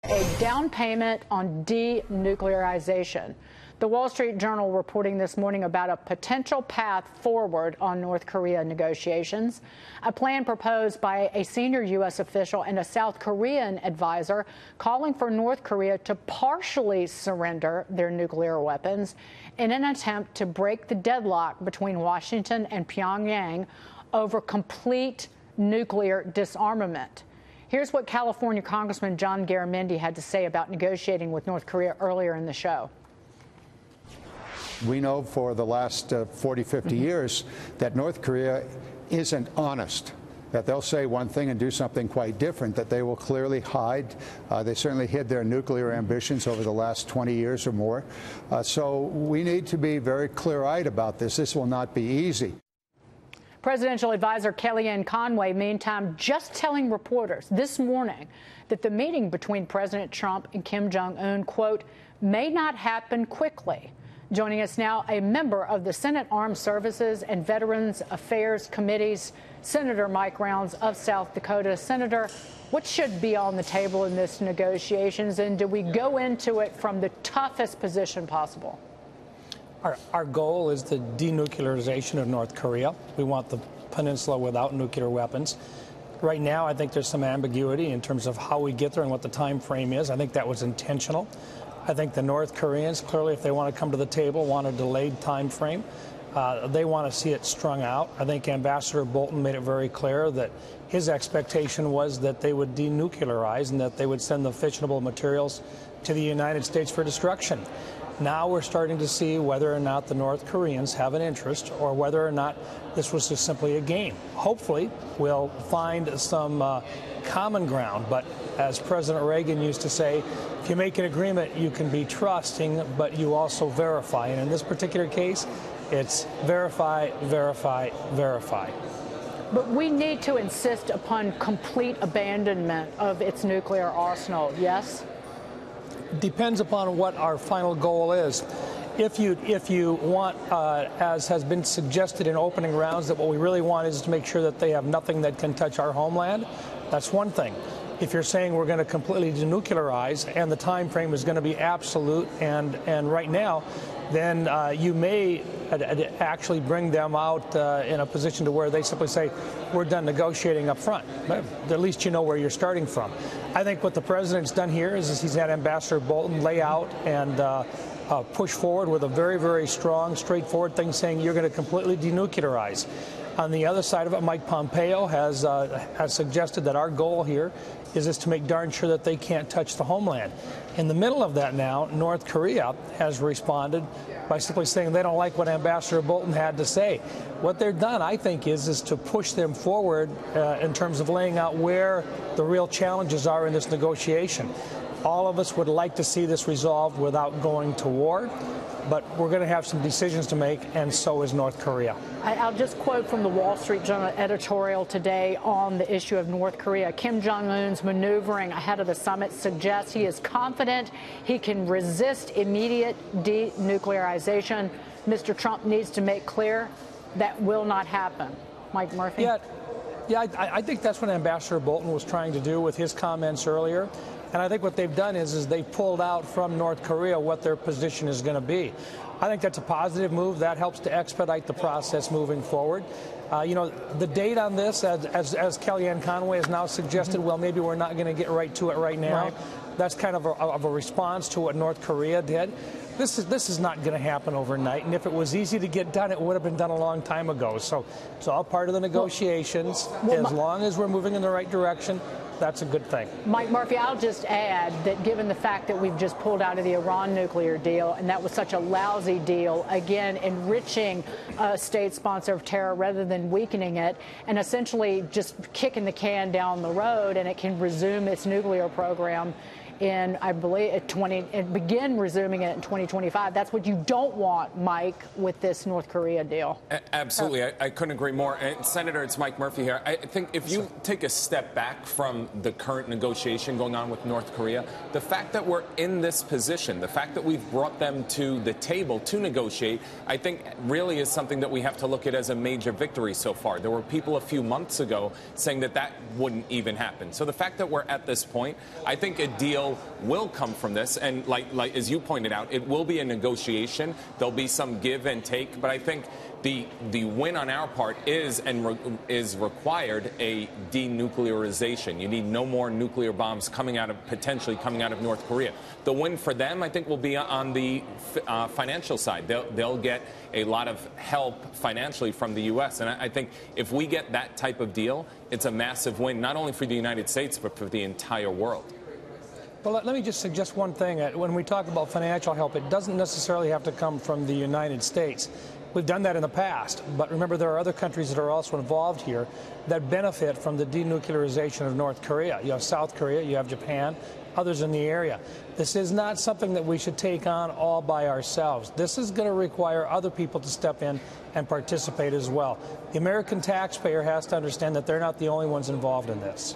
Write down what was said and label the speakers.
Speaker 1: A down payment on denuclearization. The Wall Street Journal reporting this morning about a potential path forward on North Korea negotiations, a plan proposed by a senior U.S. official and a South Korean advisor calling for North Korea to partially surrender their nuclear weapons in an attempt to break the deadlock between Washington and Pyongyang over complete nuclear disarmament. Here's what California Congressman John Garamendi had to say about negotiating with North Korea earlier in the show.
Speaker 2: We know for the last 40, 50 years that North Korea isn't honest, that they'll say one thing and do something quite different, that they will clearly hide. They certainly hid their nuclear ambitions over the last 20 years or more. So we need to be very clear-eyed about this. This will not be easy.
Speaker 1: Presidential advisor Kellyanne Conway, meantime, just telling reporters this morning that the meeting between President Trump and Kim Jong-un, quote, may not happen quickly. Joining us now, a member of the Senate Armed Services and Veterans Affairs Committees, Senator Mike Rounds of South Dakota. Senator, what should be on the table in this negotiations, and do we go into it from the toughest position possible?
Speaker 3: Our goal is the denuclearization of North Korea. We want the peninsula without nuclear weapons. Right now, I think there's some ambiguity in terms of how we get there and what the time frame is. I think that was intentional. I think the North Koreans, clearly, if they want to come to the table, want a delayed time frame. They want to see it strung out. I think Ambassador Bolton made it very clear that his expectation was that they would denuclearize and that they would send the fissionable materials to the United States for destruction. Now we're starting to see whether or not the North Koreans have an interest or whether or not this was just simply a game. Hopefully, we'll find some common ground. But as President Reagan used to say, if you make an agreement, you can be trusting, but you also verify. And in this particular case, it's verify, verify, verify.
Speaker 1: But we need to insist upon complete abandonment of its nuclear arsenal, yes?
Speaker 3: Depends upon what our final goal is. If you want, as has been suggested in opening rounds, that what we really want is to make sure that they have nothing that can touch our homeland, that's one thing. If you're saying we're going to completely denuclearize and the time frame is going to be absolute and right now, then you may actually bring them out in a position to where they simply say, we're done negotiating up front. But at least you know where you're starting from. I think what the president's done here is he's had Ambassador Bolton lay out and push forward with a very, very strong, straightforward thing saying you're going to completely denuclearize. On the other side of it, Mike Pompeo has suggested that our goal here is just to make darn sure that they can't touch the homeland. In the middle of that now, North Korea has responded by simply saying they don't like what Ambassador Bolton had to say. What they're done, I think, is to push them forward in terms of laying out where the real challenges are in this negotiation. All of us would like to see this resolved without going to war, but we're going to have some decisions to make, and so is North Korea.
Speaker 1: I'll just quote from the Wall Street Journal editorial today on the issue of North Korea. Kim Jong-un's maneuvering ahead of the summit suggests he is confident he can resist immediate denuclearization. Mr. Trump needs to make clear that will not happen. Mike Murphy?
Speaker 3: Yeah, I think that's what Ambassador Bolton was trying to do with his comments earlier. And I think what they've done is they've pulled out from North Korea what their position is going to be. I think that's a positive move. That helps to expedite the process moving forward. You know, the date on this, as Kellyanne Conway has now suggested, well, maybe we're not going to get right to it right now. Right. That's kind of a response to what North Korea did. This is not going to happen overnight, and if it was easy to get done, it would have been done a long time ago. So it's all part of the negotiations. As long as we're moving in the right direction, that's a good thing. Mike
Speaker 1: Murphy, I'll just add that given the fact that we've just pulled out of the Iran nuclear deal, and that was such a lousy deal, again, enriching a state sponsor of terror rather than weakening it, and essentially just kicking the can down the road, and it can resume its nuclear program in, I believe, begin resuming it in 2025. That's what you don't want, Mike, with this North Korea deal.
Speaker 4: Absolutely. I couldn't agree more. And Senator, it's Mike Murphy here. I think if you take a step back from the current negotiation going on with North Korea, the fact that we're in this position, the fact that we've brought them to the table to negotiate, I think really is something that we have to look at as a major victory so far. There were people a few months ago saying that that wouldn't even happen. So the fact that we're at this point, I think a deal will come from this. And like as you pointed out, it will be a negotiation. There'll be some give and take. But I think the win on our part is required a denuclearization. You need no more nuclear bombs potentially coming out of North Korea. The win for them, I think, will be on the financial side. They'll get a lot of help financially from the U.S. And I think if we get that type of deal, it's a massive win, not only for the United States, but for the entire world.
Speaker 3: Well, let me just suggest one thing. When we talk about financial help, it doesn't necessarily have to come from the United States. We've done that in the past, but remember there are other countries that are also involved here that benefit from the denuclearization of North Korea. You have South Korea, you have Japan, others in the area. This is not something that we should take on all by ourselves. This is going to require other people to step in and participate as well. The American taxpayer has to understand that they're not the only ones involved in this.